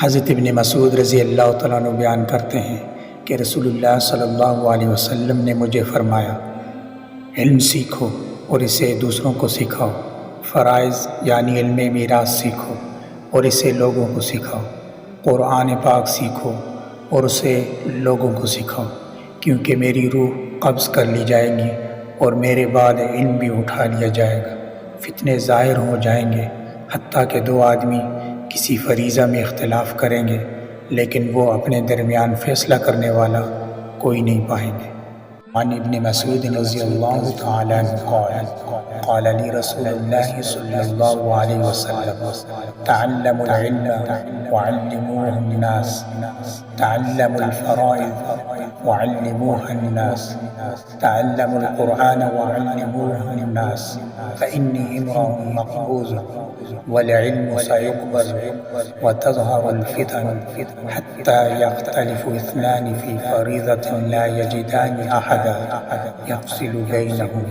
حضرت ابن مسعود رضی اللہ تعالیٰ عنہ بیان کرتے ہیں کہ رسول اللہ صلی اللہ علیہ وسلم نے مجھے فرمایا، علم سیکھو اور اسے دوسروں کو سکھاؤ، فرائض یعنی علم میراث سیکھو اور اسے لوگوں کو سکھاؤ، قرآن پاک سیکھو اور اسے لوگوں کو سکھاؤ، کیونکہ میری روح قبض کر لی جائے گی اور میرے بعد علم بھی اٹھا لیا جائے گا، فتنے ظاہر ہو جائیں گے، حتیٰ کہ دو آدمی کسی فریضہ میں اختلاف کریں گے لیکن وہ اپنے درمیان فیصلہ کرنے والا کوئی نہیں پائیں گے۔ عن ابن مسعود رضی اللہ تعالی عنہ قال قال لی رسول اللہ صلی اللہ علیہ وسلم تعلموا العلم وعلموه الناس، تعلموا الفرائض وعلموها الناس، تعلموا القرآن وعلموه الناس، فإني امرؤ مقبوض والعلم سيقبض وتظهر الفتن حتى يختلف اثنان في فريضة لا يجدان أحدا يفصل بينهم